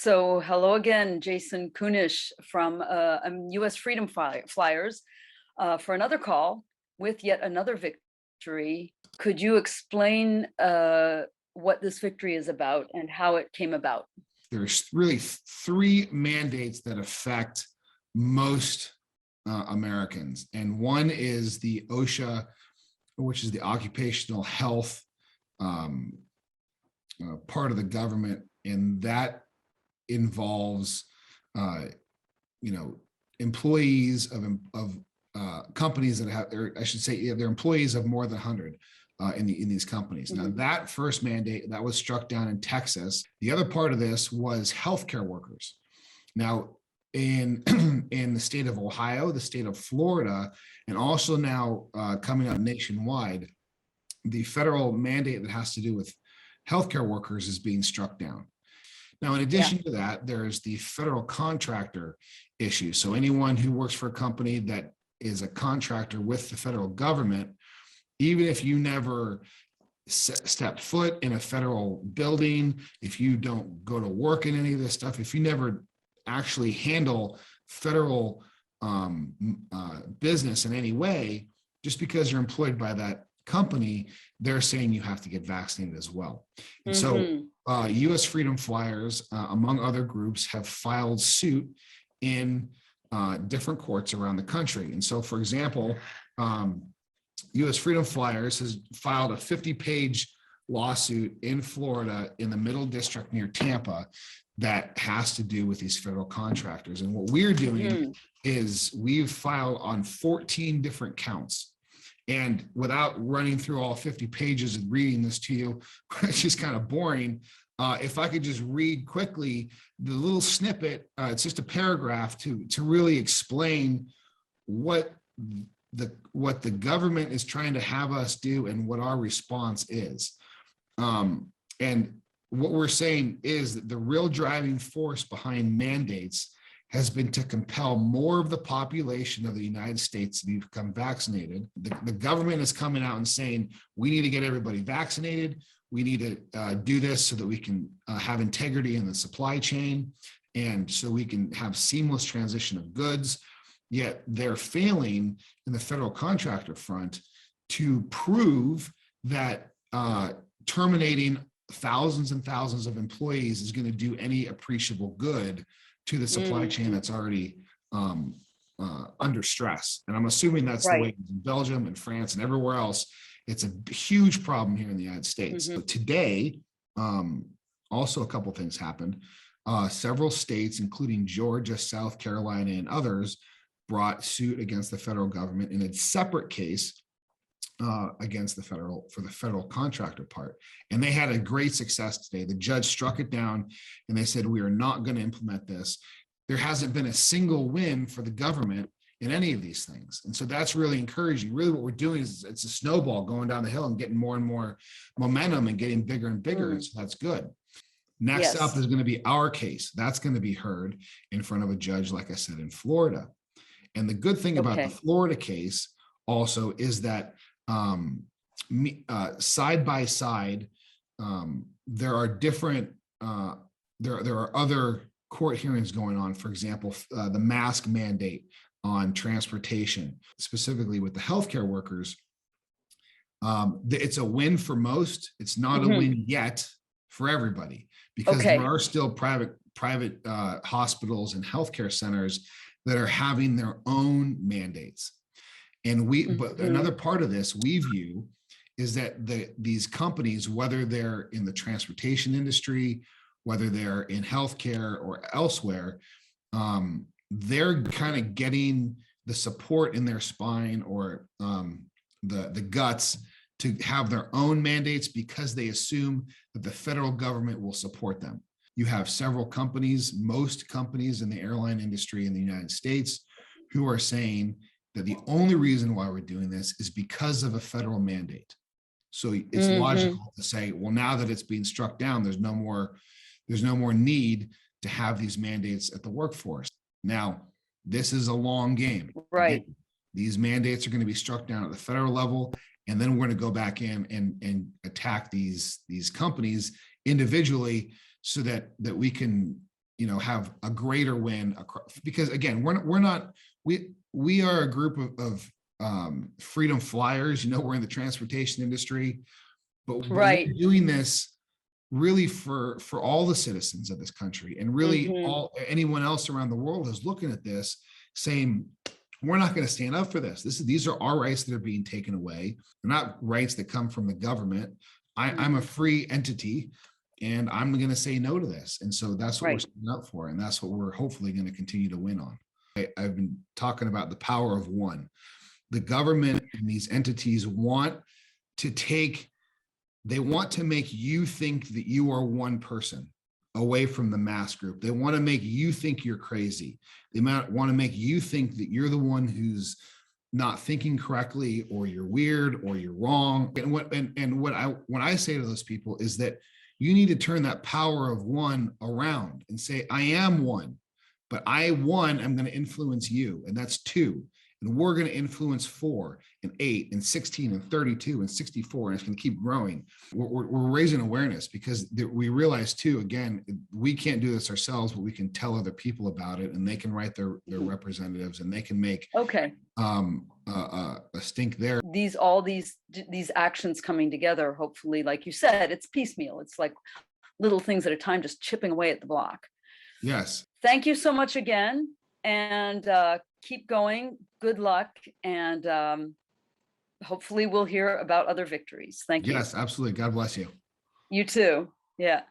So hello again, Jason Kunisch from US Freedom Flyers for another call with yet another victory. Could you explain what this victory is about and how it came about? There's really three mandates that affect most Americans. And one is the OSHA, which is the occupational health part of the government. And that involves, employees of companies that have, or I should say, they're employees of more than 100 in these companies. Mm-hmm. Now, that first mandate that was struck down in Texas. The other part of this was healthcare workers. Now, in the state of Ohio, the state of Florida, and also now coming up nationwide, the federal mandate that has to do with healthcare workers is being struck down. Now, in addition to that, there's the federal contractor issue. So anyone who works for a company that is a contractor with the federal government, even if you never stepped foot in a federal building, if you don't go to work in any of this stuff, if you never actually handle federal business in any way, just because you're employed by that company, they're saying you have to get vaccinated as well. And so US Freedom Flyers, among other groups, have filed suit in different courts around the country. And so, for example, US Freedom Flyers has filed a 50-page lawsuit in Florida in the Middle District near Tampa that has to do with these federal contractors. And what we're doing is we've filed on 14 different counts. And without running through all 50 pages and reading this to you, it's just kind of boring. If I could just read quickly the little snippet, it's just a paragraph to really explain what the government is trying to have us do and what our response is. And what we're saying is that the real driving force behind mandates has been to compel more of the population of the United States to become vaccinated. The government is coming out and saying, we need to get everybody vaccinated. We need to do this so that we can have integrity in the supply chain and so we can have seamless transition of goods. Yet they're failing in the federal contractor front to prove that terminating thousands and thousands of employees is going to do any appreciable good to the supply chain that's already under stress. And I'm assuming that's the way it is in Belgium and France and everywhere else. It's a huge problem here in the United States. But today, also a couple things happened. Several states, including Georgia, South Carolina, and others, brought suit against the federal government in a separate case against the federal contractor part. And they had a great success today. The judge struck it down and they said, we are not going to implement this. There hasn't been a single win for the government in any of these things. And so that's really encouraging. Really what we're doing is it's a snowball going down the hill and getting more and more momentum and getting bigger and bigger. And so that's good. Next up is going to be our case. That's going to be heard in front of a judge, like I said, in Florida. And the good thing about the Florida case also is that side by side, there are different, there are other court hearings going on. For example, the mask mandate on transportation, specifically with the healthcare workers. It's a win for most. It's not a win yet for everybody, because there are still private hospitals and healthcare centers that are having their own mandates. And but another part of this we view is that these companies, whether they're in the transportation industry, whether they're in healthcare or elsewhere, they're kind of getting the support in their spine or the guts to have their own mandates because they assume that the federal government will support them. You have several companies, most companies in the airline industry in the United States, who are saying that the only reason why we're doing this is because of a federal mandate. So it's logical to say, well, now that it's being struck down, there's no more need to have these mandates at the workforce. Now, this is a long game. Right. Again, these mandates are going to be struck down at the federal level, and then we're going to go back in and attack these companies individually so that we can have a greater win across, because again, we are a group of freedom flyers. We're in the transportation industry, but Right. we're doing this really for all the citizens of this country, and really anyone else around the world is looking at this saying, we're not going to stand up for this. These are our rights that are being taken away. They're not rights that come from the government. I'm a free entity, and I'm going to say no to this. And so that's what we're standing up for, and that's what we're hopefully going to continue to win on. I've been talking about the power of one. The government and these entities want to make you think that you are one person away from the mass group. They want to make you think you're crazy. They might want to make you think that you're the one who's not thinking correctly, or you're weird, or you're wrong. And what I say to those people is that you need to turn that power of one around and say, I am one, but I'm going to influence you, and that's two. And we're going to influence 4 and 8 and 16 and 32 and 64, and it's going to keep growing. We're raising awareness, because we realize too, again, we can't do this ourselves, but we can tell other people about it, and they can write their representatives, and they can make a stink there. All these actions coming together, hopefully, like you said, it's piecemeal. It's like little things at a time, just chipping away at the block. Yes. Thank you so much again, and keep going. Good luck, and hopefully we'll hear about other victories. Thank you. Yes, absolutely. God bless you. You too. Yeah.